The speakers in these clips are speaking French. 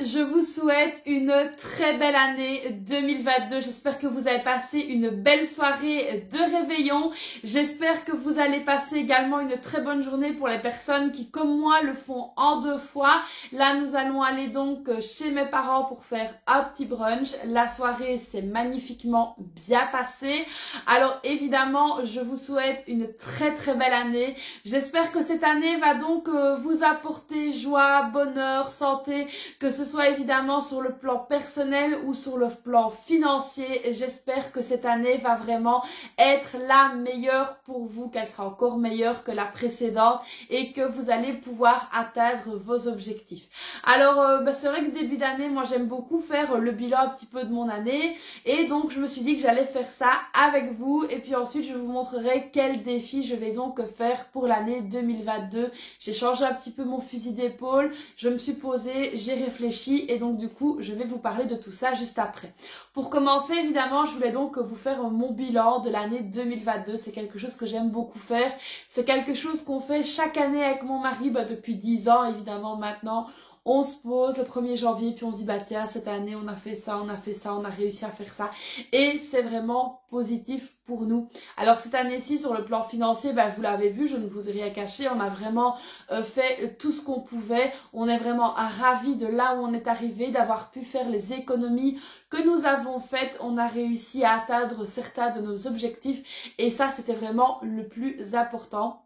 je vous souhaite une très belle année 2022. J'espère que vous avez passé une belle soirée de réveillon. J'espère que vous allez passer également une très bonne journée pour les personnes qui, comme moi, le font en 2 fois. Là, nous allons aller donc chez mes parents pour faire un petit brunch. La soirée s'est magnifiquement bien passée. Alors, évidemment, je vous souhaite une très très belle année. J'espère que cette année va donc vous apporter joie, bonheur, santé, que ce soit évidemment sur le plan personnel ou sur le plan financier. J'espère que cette année va vraiment être la meilleure pour vous, qu'elle sera encore meilleure que la précédente et que vous allez pouvoir atteindre vos objectifs. Alors c'est vrai que début d'année, moi j'aime beaucoup faire le bilan un petit peu de mon année et donc je me suis dit que j'allais faire ça avec vous et puis ensuite je vous montrerai quels défis je vais donc faire pour l'année 2022. J'ai changé un petit peu mon fusil d'épaule, je me suis posée, j'ai réfléchi et donc du coup je vais vous parler de tout ça juste après. Pour commencer évidemment je voulais donc vous faire mon bilan de l'année 2022, c'est quelque chose que j'aime beaucoup faire, c'est quelque chose qu'on fait chaque année avec mon mari depuis 10 ans évidemment maintenant. On se pose le 1er janvier puis on se dit bah tiens cette année on a fait ça, on a fait ça, on a réussi à faire ça et c'est vraiment positif pour nous. Alors cette année-ci sur le plan financier, vous l'avez vu, je ne vous ai rien caché, on a vraiment fait tout ce qu'on pouvait, on est vraiment ravis de là où on est arrivé, d'avoir pu faire les économies que nous avons faites, on a réussi à atteindre certains de nos objectifs et ça c'était vraiment le plus important.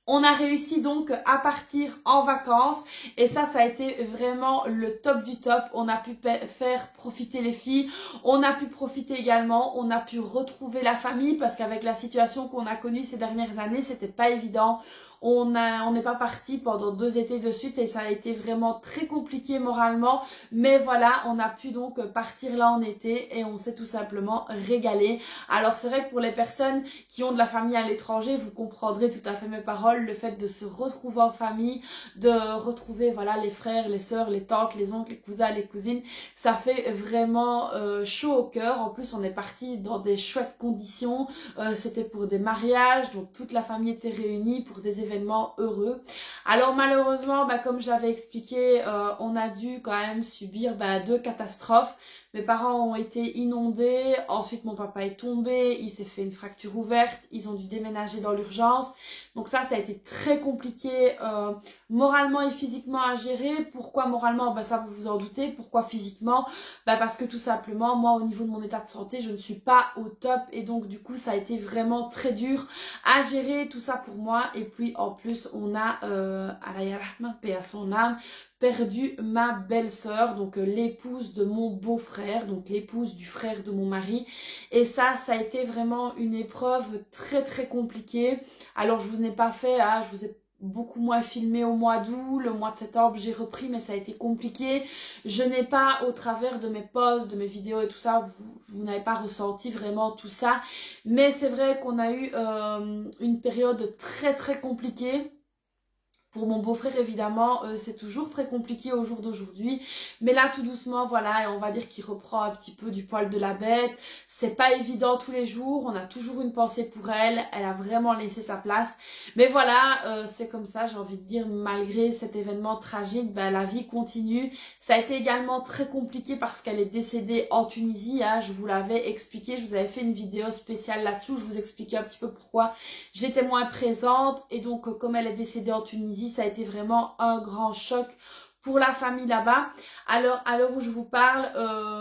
On a réussi donc à partir en vacances et ça a été vraiment le top du top. On a pu faire profiter les filles, on a pu profiter également, on a pu retrouver la famille parce qu'avec la situation qu'on a connue ces dernières années, c'était pas évident. On n'est pas parti pendant 2 étés de suite et ça a été vraiment très compliqué moralement. Mais voilà, on a pu donc partir là en été et on s'est tout simplement régalé. Alors c'est vrai que pour les personnes qui ont de la famille à l'étranger, vous comprendrez tout à fait mes paroles. Le fait de se retrouver en famille, de retrouver voilà les frères, les sœurs, les tantes, les oncles, les cousins, les cousines, ça fait vraiment chaud au cœur. En plus on est parti dans des chouettes conditions. C'était pour des mariages, donc toute la famille était réunie pour des événements heureux. Alors malheureusement, comme je l'avais expliqué, on a dû quand même subir 2 catastrophes. Mes parents ont été inondés, ensuite mon papa est tombé, il s'est fait une fracture ouverte, ils ont dû déménager dans l'urgence. Donc ça a été très compliqué moralement et physiquement à gérer. Pourquoi moralement? Ça vous vous en doutez. Pourquoi physiquement? Parce que tout simplement, moi au niveau de mon état de santé, je ne suis pas au top et donc du coup ça a été vraiment très dur à gérer tout ça pour moi. Et puis en plus on a, paix à son âme, perdu ma belle-sœur, donc l'épouse de mon beau-frère, donc l'épouse du frère de mon mari. Et ça a été vraiment une épreuve très très compliquée. Alors je vous ai pas fait, je vous ai beaucoup moins filmé au mois d'août, le mois de septembre j'ai repris mais ça a été compliqué. Je n'ai pas, au travers de mes posts, de mes vidéos et tout ça, vous n'avez pas ressenti vraiment tout ça. Mais c'est vrai qu'on a eu une période très très compliquée. Pour mon beau-frère évidemment c'est toujours très compliqué au jour d'aujourd'hui, mais là tout doucement voilà, et on va dire qu'il reprend un petit peu du poil de la bête. C'est pas évident tous les jours, on a toujours une pensée pour elle, elle a vraiment laissé sa place, mais voilà c'est comme ça, j'ai envie de dire, malgré cet événement tragique, la vie continue. Ça a été également très compliqué parce qu'elle est décédée en Tunisie, je vous l'avais expliqué, je vous avais fait une vidéo spéciale là-dessous, je vous expliquais un petit peu pourquoi j'étais moins présente et donc comme elle est décédée en Tunisie, ça a été vraiment un grand choc pour la famille là-bas. Alors à l'heure où je vous parle,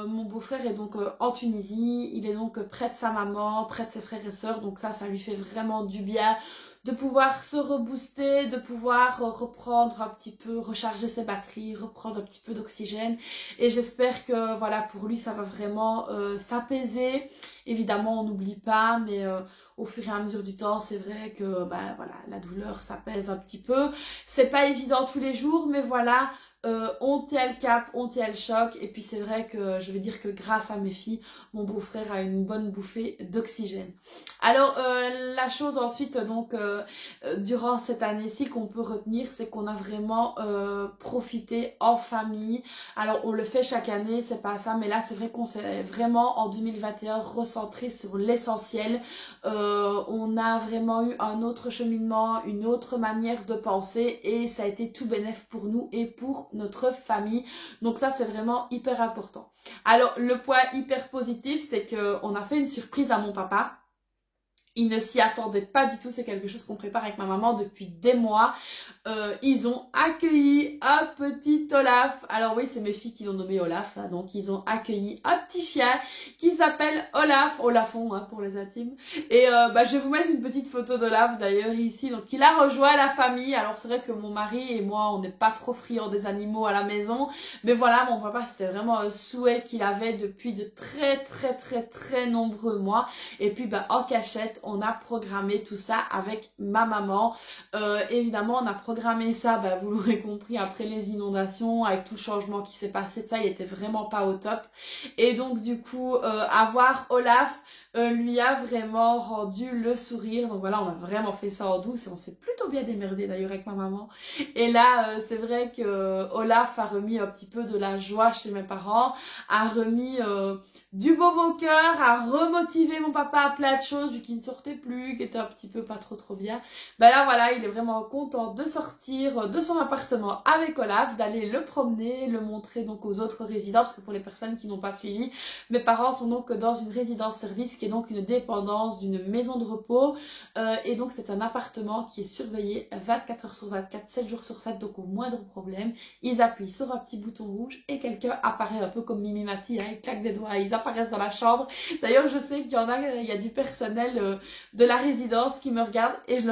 mon beau-frère est donc en Tunisie, il est donc près de sa maman, près de ses frères et sœurs, donc ça lui fait vraiment du bien de pouvoir se rebooster, de pouvoir reprendre un petit peu, recharger ses batteries, reprendre un petit peu d'oxygène. Et j'espère que voilà, pour lui ça va vraiment s'apaiser. Évidemment on n'oublie pas, mais au fur et à mesure du temps c'est vrai que voilà, la douleur s'apaise un petit peu. C'est pas évident tous les jours, mais voilà, on tient le cap, on tient le choc. Et puis c'est vrai que je vais dire que grâce à mes filles, mon beau-frère a une bonne bouffée d'oxygène. Alors la chose ensuite donc durant cette année-ci qu'on peut retenir, c'est qu'on a vraiment profité en famille. Alors on le fait chaque année, c'est pas ça, mais là c'est vrai qu'on s'est vraiment en 2021 recentré sur l'essentiel. On a vraiment eu un autre cheminement, une autre manière de penser et ça a été tout bénef pour nous et pour pour notre famille. Donc ça, c'est vraiment hyper important. Alors, le point hyper positif, c'est qu'on a fait une surprise à mon papa. Il ne s'y attendait pas du tout, c'est quelque chose qu'on prépare avec ma maman depuis des mois. Ils ont accueilli un petit Olaf. Alors oui, c'est mes filles qui l'ont nommé Olaf, hein, donc ils ont accueilli un petit chien qui s'appelle Olaf, Olafon hein, pour les intimes. Et je vais vous mettre une petite photo d'Olaf d'ailleurs ici. Donc il a rejoint la famille. Alors c'est vrai que mon mari et moi, on n'est pas trop friands des animaux à la maison. Mais voilà, mon papa, c'était vraiment un souhait qu'il avait depuis de très nombreux mois. Et puis en cachette, on a programmé tout ça avec ma maman. Évidemment, on a programmé ça, vous l'aurez compris, après les inondations, avec tout le changement qui s'est passé, ça, il était vraiment pas au top. Et donc, du coup, avoir Olaf lui a vraiment rendu le sourire. Donc voilà, on a vraiment fait ça en douce et on s'est plutôt bien démerdé d'ailleurs avec ma maman. Et là, c'est vrai que Olaf a remis un petit peu de la joie chez mes parents, a remis du baume au cœur, a remotivé mon papa à plein de choses vu qu'il ne sortait plus, qui était un petit peu pas trop bien. Là voilà, il est vraiment content de sortir de son appartement avec Olaf, d'aller le promener, le montrer donc aux autres résidents, parce que pour les personnes qui n'ont pas suivi, mes parents sont donc dans une résidence-service qui est donc une dépendance d'une maison de repos, et donc c'est un appartement qui est surveillé 24 heures sur 24, 7 jours sur 7, donc au moindre problème, ils appuient sur un petit bouton rouge et quelqu'un apparaît un peu comme Mimi Mati, hein, ils claquent des doigts, ils apparaissent dans la chambre. D'ailleurs, je sais qu'il y en a, il y a du personnel de la résidence qui me regarde et je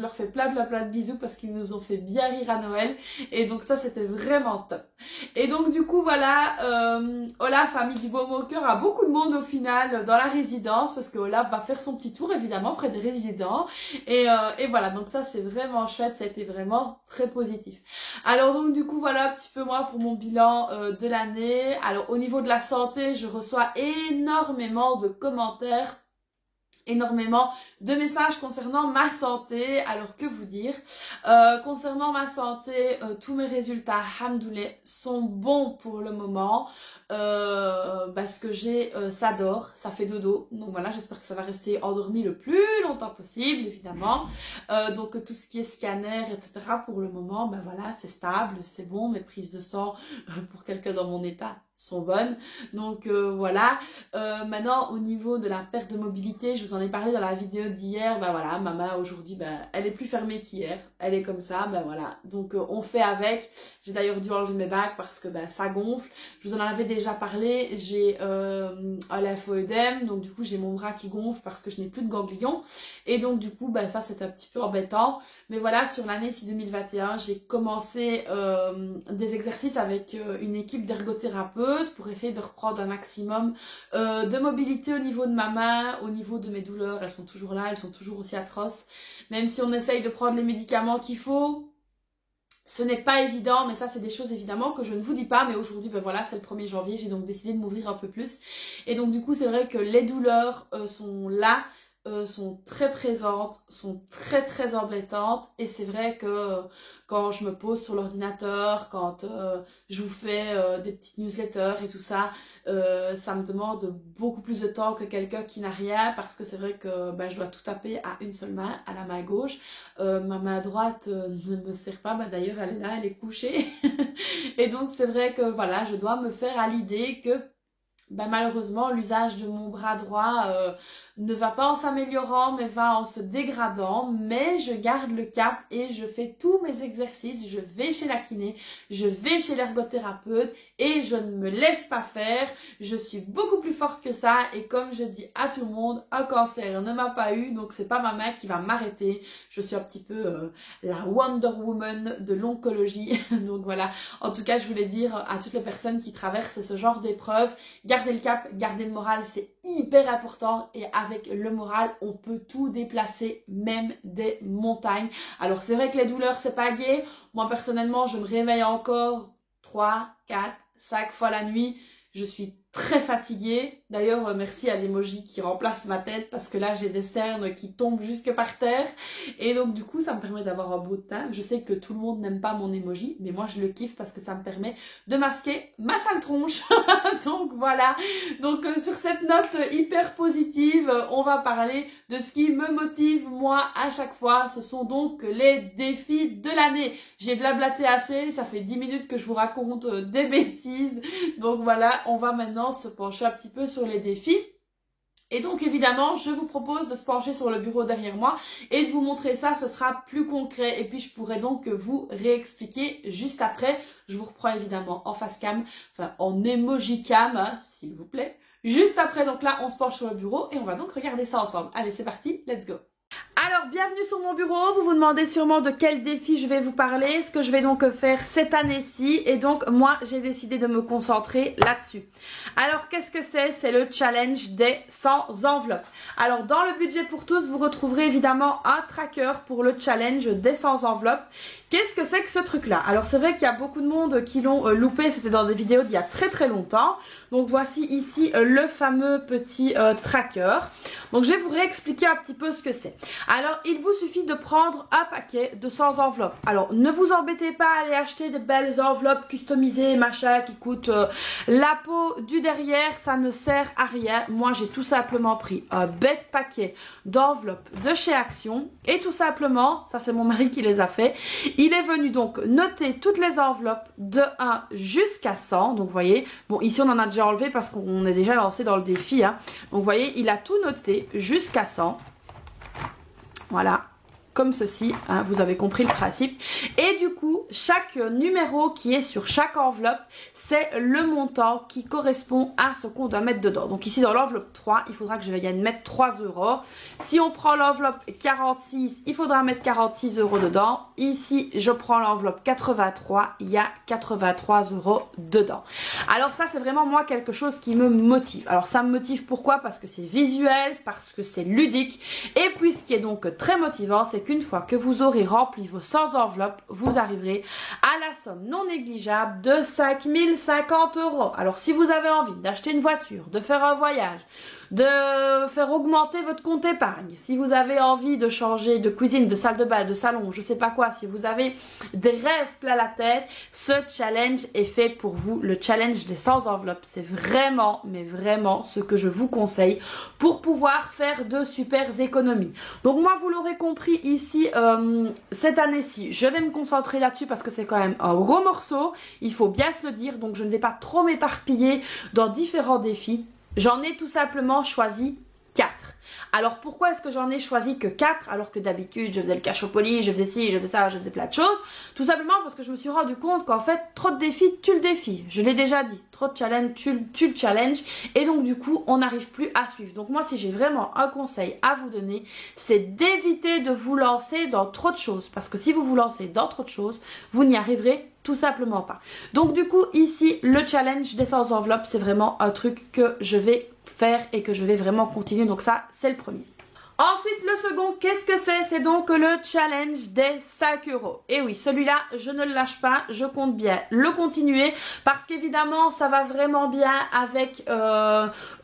leur fais plein de bisous parce qu'ils nous ont fait bien rire à Noël, et donc ça c'était vraiment top. Et donc du coup voilà, Olaf a mis du baume au cœur à beaucoup de monde au final dans la résidence, parce que Olaf va faire son petit tour évidemment près des résidents, et voilà, donc ça c'est vraiment chouette, ça a été vraiment très positif. Alors donc du coup voilà un petit peu moi pour mon bilan de l'année. Alors au niveau de la santé, je reçois énormément de commentaires, énormément de messages concernant ma santé. Alors que vous dire, concernant ma santé, tous mes résultats, alhamdoulilah, sont bons pour le moment. Ce que j'ai, ça dort, ça fait dodo, donc voilà, j'espère que ça va rester endormi le plus longtemps possible évidemment. Donc tout ce qui est scanner etc, pour le moment voilà, c'est stable, c'est bon. Mes prises de sang pour quelqu'un dans mon état sont bonnes, donc voilà. Maintenant au niveau de la perte de mobilité, je vous en ai parlé dans la vidéo d'hier, voilà, maman aujourd'hui elle est plus fermée qu'hier, elle est comme ça, voilà, donc on fait avec. J'ai d'ailleurs dû enlever mes bagues parce que ça gonfle. Je vous en avais déjà parlé, j'ai un lymphoïdème, donc du coup j'ai mon bras qui gonfle parce que je n'ai plus de ganglions, et donc du coup ça c'est un petit peu embêtant. Mais voilà, sur l'année 2021, j'ai commencé des exercices avec une équipe d'ergothérapeutes pour essayer de reprendre un maximum de mobilité au niveau de ma main, au niveau de mes douleurs. Elles sont toujours là, elles sont toujours aussi atroces, même si on essaye de prendre les médicaments qu'il faut. Ce n'est pas évident, mais ça c'est des choses évidemment que je ne vous dis pas. Mais aujourd'hui, voilà, c'est le 1er janvier, j'ai donc décidé de m'ouvrir un peu plus. Et donc du coup, c'est vrai que les douleurs sont là, sont très présentes, sont très embêtantes. Et c'est vrai que quand je me pose sur l'ordinateur, quand je vous fais des petites newsletters et tout ça, ça me demande beaucoup plus de temps que quelqu'un qui n'a rien, parce que c'est vrai que je dois tout taper à une seule main, à la main gauche. Ma main droite ne me sert pas, d'ailleurs elle est là, elle est couchée. Et donc c'est vrai que voilà, je dois me faire à l'idée que malheureusement l'usage de mon bras droit ne va pas en s'améliorant mais va en se dégradant, mais je garde le cap et je fais tous mes exercices, je vais chez la kiné, je vais chez l'ergothérapeute et je ne me laisse pas faire. Je suis beaucoup plus forte que ça, et comme je dis à tout le monde, un cancer ne m'a pas eu, donc c'est pas ma main qui va m'arrêter. Je suis un petit peu la Wonder Woman de l'oncologie. Donc voilà, en tout cas je voulais dire à toutes les personnes qui traversent ce genre d'épreuves, gardez le cap, gardez le moral, c'est hyper important, et avec le moral on peut tout déplacer, même des montagnes. Alors c'est vrai que les douleurs c'est pas gai, moi personnellement je me réveille encore 3, 4, 5 fois la nuit, je suis très fatiguée. D'ailleurs, merci à l'emoji qui remplace ma tête parce que là, j'ai des cernes qui tombent jusque par terre. Et donc, du coup, ça me permet d'avoir un beau teint. Je sais que tout le monde n'aime pas mon emoji, mais moi, je le kiffe parce que ça me permet de masquer ma sale tronche. Donc, voilà. Donc, sur cette note hyper positive, on va parler de ce qui me motive, moi, à chaque fois. Ce sont donc les défis de l'année. J'ai blablaté assez. Ça fait 10 minutes que je vous raconte des bêtises. Donc, voilà, on va maintenant se pencher un petit peu sur les défis. Et donc évidemment, je vous propose de se pencher sur le bureau derrière moi et de vous montrer ça, ce sera plus concret. Et puis je pourrai donc vous réexpliquer juste après. Je vous reprends évidemment en face cam, enfin en emoji cam, hein, s'il vous plaît. Juste après, donc là, on se penche sur le bureau et on va donc regarder ça ensemble. Allez, c'est parti, let's go! Alors, bienvenue sur mon bureau. Vous vous demandez sûrement de quel défi je vais vous parler, ce que je vais donc faire cette année-ci. Et donc, moi, j'ai décidé de me concentrer là-dessus. Alors, qu'est-ce que c'est? C'est le challenge des 100 enveloppes. Alors, dans le budget pour tous, vous retrouverez évidemment un tracker pour le challenge des 100 enveloppes. Qu'est-ce que c'est que ce truc-là? Alors, c'est vrai qu'il y a beaucoup de monde qui l'ont loupé. C'était dans des vidéos d'il y a très longtemps. Donc, voici ici le fameux petit tracker. Donc, je vais vous réexpliquer un petit peu ce que c'est. Alors, il vous suffit de prendre un paquet de 100 enveloppes. Alors, ne vous embêtez pas à aller acheter de belles enveloppes customisées, machin, qui coûtent la peau du derrière. Ça ne sert à rien. Moi, j'ai tout simplement pris un bête paquet d'enveloppes de chez Action. Et tout simplement, ça c'est mon mari qui les a fait. Il est venu donc noter toutes les enveloppes de 1 jusqu'à 100. Donc, vous voyez, bon, ici on en a déjà enlevé parce qu'on est déjà lancé dans le défi. Hein. Donc, vous voyez, il a tout noté jusqu'à 100. Voilà, comme ceci, hein, vous avez compris le principe. Et du coup, chaque numéro qui est sur chaque enveloppe, c'est le montant qui correspond à ce qu'on doit mettre dedans. Donc ici, dans l'enveloppe 3, il faudra que je vienne mettre 3 €. Si on prend l'enveloppe 46, il faudra mettre 46 € dedans. Ici, je prends l'enveloppe 83, il y a 83 € dedans. Alors ça, c'est vraiment moi quelque chose qui me motive. Alors ça me motive pourquoi? Parce que c'est visuel, parce que c'est ludique. Et puis ce qui est donc très motivant, c'est qu'une fois que vous aurez rempli vos 100 enveloppes, vous arriverez à la somme non négligeable de 5050 €. Alors si vous avez envie d'acheter une voiture, de faire un voyage, de faire augmenter votre compte épargne, si vous avez envie de changer de cuisine, de salle de bain, de salon, je sais pas quoi, si vous avez des rêves plein la tête, ce challenge est fait pour vous. Le challenge des 100 enveloppes, c'est vraiment, mais vraiment ce que je vous conseille pour pouvoir faire de super économies. Donc moi, vous l'aurez compris ici, cette année-ci, je vais me concentrer là-dessus parce que c'est quand même un gros morceau, il faut bien se le dire, donc je ne vais pas trop m'éparpiller dans différents défis. J'en ai tout simplement choisi 4. Alors pourquoi est-ce que j'en ai choisi que 4 alors que d'habitude je faisais le cache au poli, je faisais ci, je faisais ça, je faisais plein de choses? Tout simplement parce que je me suis rendu compte qu'en fait trop de défis tue le défi. Je l'ai déjà dit, trop de challenge tue le challenge et donc du coup on n'arrive plus à suivre. Donc moi si j'ai vraiment un conseil à vous donner, c'est d'éviter de vous lancer dans trop de choses parce que si vous vous lancez dans trop de choses, vous n'y arriverez tout simplement pas. Donc du coup ici le challenge des 100 enveloppes, c'est vraiment un truc que je vais faire et que je vais vraiment continuer. Donc ça c'est le premier. Ensuite le second, qu'est-ce que c'est? C'est donc le challenge des 5 €. Et oui, celui-là je ne le lâche pas, je compte bien le continuer parce qu'évidemment ça va vraiment bien avec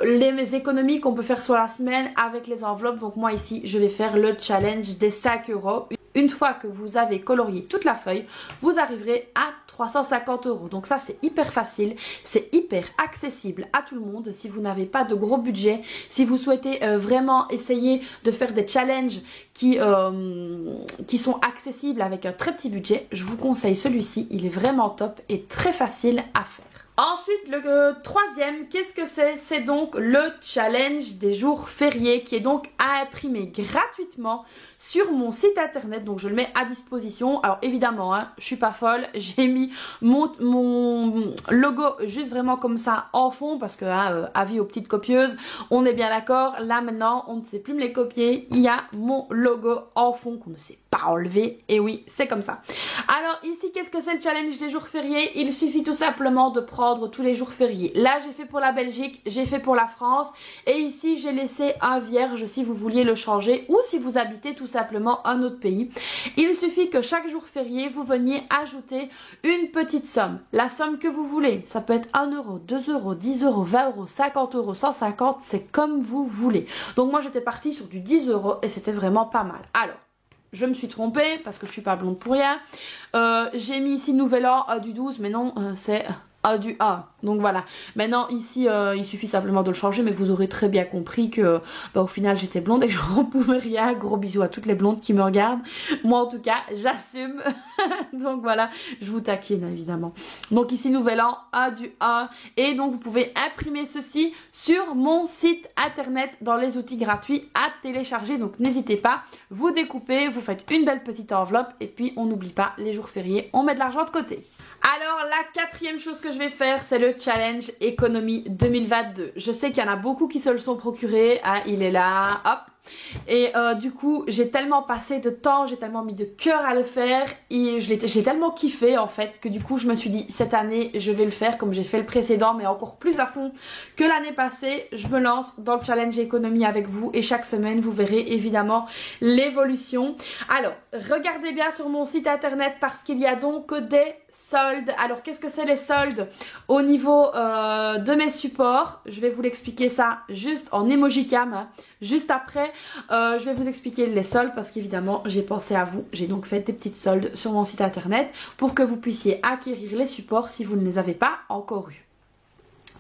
les économies qu'on peut faire sur la semaine avec les enveloppes. Donc moi ici je vais faire le challenge des 5 €. Une fois que vous avez colorié toute la feuille, vous arriverez à 350 €. Donc ça c'est hyper facile, c'est hyper accessible à tout le monde. Si vous n'avez pas de gros budget, si vous souhaitez vraiment essayer de faire des challenges qui sont accessibles avec un très petit budget, je vous conseille celui-ci, il est vraiment top et très facile à faire. Ensuite, le troisième, qu'est-ce que c'est? C'est donc le challenge des jours fériés qui est donc à imprimer gratuitement sur mon site internet. Donc je le mets à disposition. Alors évidemment, hein, je suis pas folle, j'ai mis mon logo juste vraiment comme ça en fond parce que hein, avis aux petites copieuses, on est bien d'accord. Là maintenant, on ne sait plus me les copier. Il y a mon logo en fond qu'on ne sait pas enlevé, et oui, c'est comme ça. Alors ici, qu'est-ce que c'est le challenge des jours fériés? Il suffit tout simplement de prendre tous les jours fériés. Là, j'ai fait pour la Belgique, j'ai fait pour la France, et ici, j'ai laissé un vierge si vous vouliez le changer, ou si vous habitez tout simplement un autre pays. Il suffit que chaque jour férié, vous veniez ajouter une petite somme. La somme que vous voulez, ça peut être 1 euro, 2 euros, 10 euros, 20 euros, 50 euros, 150, c'est comme vous voulez. Donc moi, j'étais partie sur du 10 euros, et c'était vraiment pas mal. Alors, je me suis trompée parce que je suis pas blonde pour rien. J'ai mis ici nouvel an du 12, mais non, c'est du 1. Donc voilà. Maintenant ici, il suffit simplement de le changer, mais vous aurez très bien compris que au final j'étais blonde et que je n'en pouvais rien. Gros bisous à toutes les blondes qui me regardent. Moi en tout cas, j'assume. Donc voilà, je vous taquine évidemment. Donc ici nouvel an, du 1. Et donc vous pouvez imprimer ceci sur mon site internet dans les outils gratuits à télécharger. Donc n'hésitez pas, vous découpez, vous faites une belle petite enveloppe et puis on n'oublie pas les jours fériés, on met de l'argent de côté. Alors la quatrième chose que je vais faire, c'est le challenge économie 2022. Je sais qu'il y en a beaucoup qui se le sont procurés. Ah, il est là, hop. Et du coup, j'ai tellement passé de temps, j'ai tellement mis de cœur à le faire et j'ai tellement kiffé en fait que du coup, je me suis dit cette année, je vais le faire comme j'ai fait le précédent, mais encore plus à fond que l'année passée. Je me lance dans le challenge économie avec vous et chaque semaine, vous verrez évidemment l'évolution. Alors, regardez bien sur mon site internet parce qu'il y a donc des soldes. Alors, qu'est-ce que c'est les soldes au niveau de mes supports? Je vais vous l'expliquer ça juste en emojicam, hein. Juste après, je vais vous expliquer les soldes parce qu'évidemment, j'ai pensé à vous. J'ai donc fait des petites soldes sur mon site internet pour que vous puissiez acquérir les supports si vous ne les avez pas encore eus.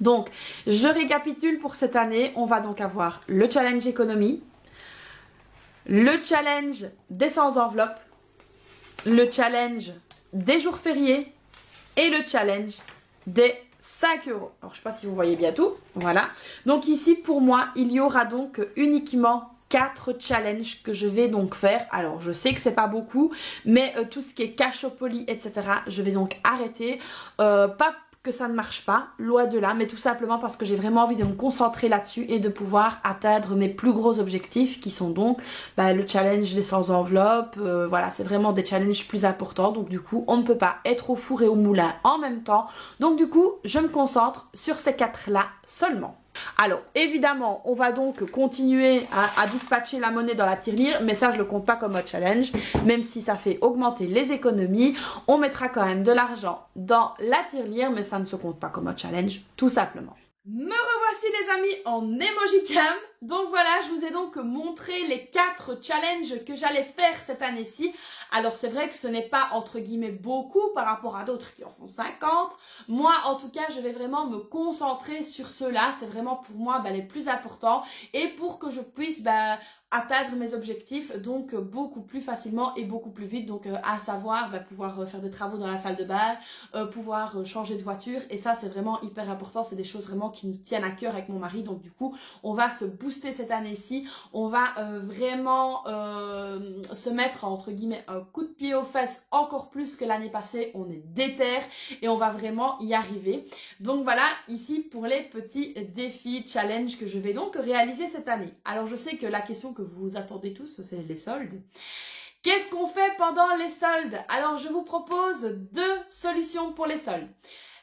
Donc, je récapitule pour cette année. On va donc avoir le challenge économie, le challenge des 100 enveloppes, le challenge des jours fériés et le challenge des 5 euros. Alors, je ne sais pas si vous voyez bien tout. Voilà. Donc ici, pour moi, il y aura donc uniquement 4 challenges que je vais donc faire. Alors, je sais que c'est pas beaucoup, mais tout ce qui est Cashopoly, etc., je vais donc arrêter. Pas que ça ne marche pas, loin de là, mais tout simplement parce que j'ai vraiment envie de me concentrer là-dessus et de pouvoir atteindre mes plus gros objectifs qui sont donc le challenge des 100 enveloppes. Voilà, c'est vraiment des challenges plus importants, donc du coup on ne peut pas être au four et au moulin en même temps, donc du coup je me concentre sur ces 4 là seulement. Alors évidemment on va donc continuer à dispatcher la monnaie dans la tirelire, mais ça je le compte pas comme un challenge, même si ça fait augmenter les économies. On mettra quand même de l'argent dans la tirelire, mais ça ne se compte pas comme un challenge tout simplement. Me revoici les amis en emojicam. Donc voilà, je vous ai donc montré les 4 challenges que j'allais faire cette année-ci. Alors c'est vrai que ce n'est pas entre guillemets beaucoup par rapport à d'autres qui en font 50. Moi en tout cas, je vais vraiment me concentrer sur ceux-là. C'est vraiment pour moi les plus importants et pour que je puisse atteindre mes objectifs donc beaucoup plus facilement et beaucoup plus vite. Donc à savoir pouvoir faire des travaux dans la salle de bain, pouvoir changer de voiture, et ça c'est vraiment hyper important. C'est des choses vraiment qui nous tiennent à cœur avec mon mari. Donc du coup on va se booster cette année-ci, on va vraiment se mettre entre guillemets un coup de pied aux fesses encore plus que l'année passée. On est déter et on va vraiment y arriver. Donc voilà, ici pour les petits défis, challenge que je vais donc réaliser cette année. Alors je sais que la question que vous attendez tous, c'est les soldes. Qu'est-ce qu'on fait pendant les soldes? Alors je vous propose 2 solutions pour les soldes.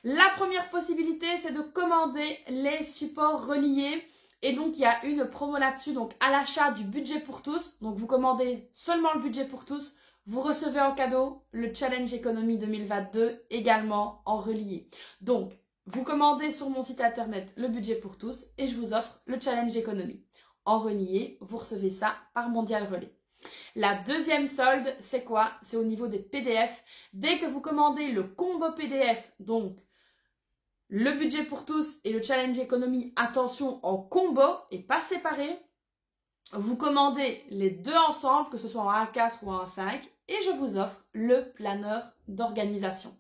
La première possibilité, c'est de commander les supports reliés. Et donc, il y a une promo là-dessus, donc à l'achat du budget pour tous. Donc, vous commandez seulement le budget pour tous. Vous recevez en cadeau le challenge économie 2022 également en relié. Donc, vous commandez sur mon site internet le budget pour tous et je vous offre le challenge économie. En relié, vous recevez ça par Mondial Relais. La deuxième solde, c'est quoi? C'est au niveau des PDF. Dès que vous commandez le combo PDF, donc le budget pour tous et le challenge économie, attention, en combo et pas séparés, vous commandez les 2 ensemble, que ce soit en A4 ou en A5, et je vous offre le planeur d'organisation.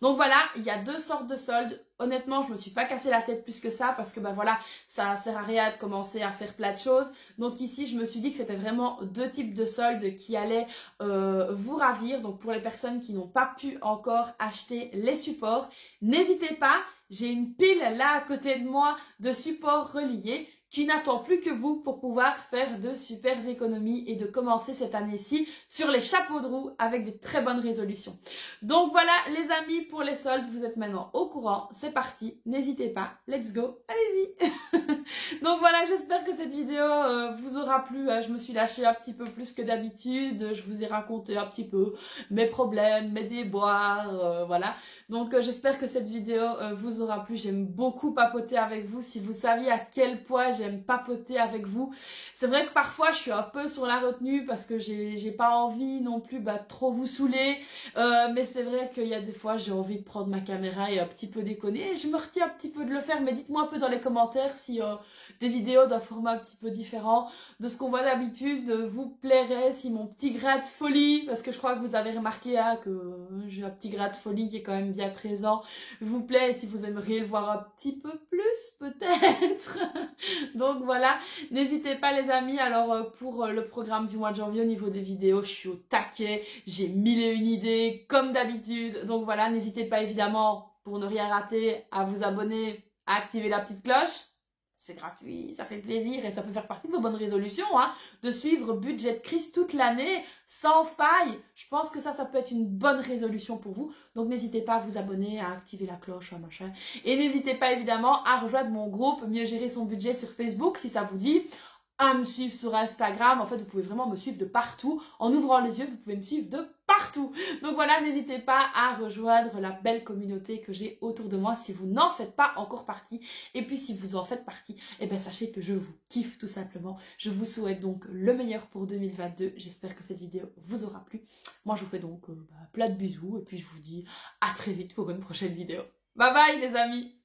Donc voilà, il y a 2 sortes de soldes. Honnêtement, je me suis pas cassé la tête plus que ça parce que voilà, ça sert à rien de commencer à faire plein de choses. Donc ici, je me suis dit que c'était vraiment 2 types de soldes qui allaient vous ravir. Donc pour les personnes qui n'ont pas pu encore acheter les supports, n'hésitez pas, j'ai une pile là à côté de moi de supports reliés qui n'attend plus que vous pour pouvoir faire de super économies et de commencer cette année-ci sur les chapeaux de roue avec des très bonnes résolutions. Donc voilà les amis, pour les soldes, vous êtes maintenant au courant, c'est parti, n'hésitez pas, let's go, allez-y. Donc voilà, j'espère que cette vidéo vous aura plu. Je me suis lâchée un petit peu plus que d'habitude, je vous ai raconté un petit peu mes problèmes, mes déboires, voilà. Donc j'espère que cette vidéo vous aura plu. J'aime beaucoup papoter avec vous. Si vous saviez à quel point j'aime papoter avec vous. C'est vrai que parfois je suis un peu sur la retenue parce que j'ai pas envie non plus de trop vous saouler. Mais c'est vrai qu'il y a des fois j'ai envie de prendre ma caméra et un petit peu déconner. Je me retiens un petit peu de le faire, mais dites-moi un peu dans les commentaires si des vidéos d'un format un petit peu différent de ce qu'on voit d'habitude vous plairait, si mon petit grain de folie, parce que je crois que vous avez remarqué que j'ai un petit grain de folie qui est quand même bien présent, vous plaît, si vous aimeriez le voir un petit peu plus peut-être. Donc voilà, n'hésitez pas les amis. Alors pour le programme du mois de janvier au niveau des vidéos, je suis au taquet, j'ai 1001 idées comme d'habitude. Donc voilà, n'hésitez pas évidemment, pour ne rien rater, à vous abonner, à activer la petite cloche. C'est gratuit, ça fait plaisir et ça peut faire partie de vos bonnes résolutions, hein, de suivre Budget Chris toute l'année, sans faille. Je pense que ça peut être une bonne résolution pour vous. Donc n'hésitez pas à vous abonner, à activer la cloche, machin. Et n'hésitez pas évidemment à rejoindre mon groupe Mieux gérer son budget sur Facebook si ça vous dit. À me suivre sur Instagram. En fait, vous pouvez vraiment me suivre de partout. En ouvrant les yeux, vous pouvez me suivre de partout. Donc voilà, n'hésitez pas à rejoindre la belle communauté que j'ai autour de moi si vous n'en faites pas encore partie. Et puis si vous en faites partie, eh bien sachez que je vous kiffe tout simplement. Je vous souhaite donc le meilleur pour 2022. J'espère que cette vidéo vous aura plu. Moi, je vous fais donc plein de bisous et puis je vous dis à très vite pour une prochaine vidéo. Bye bye les amis!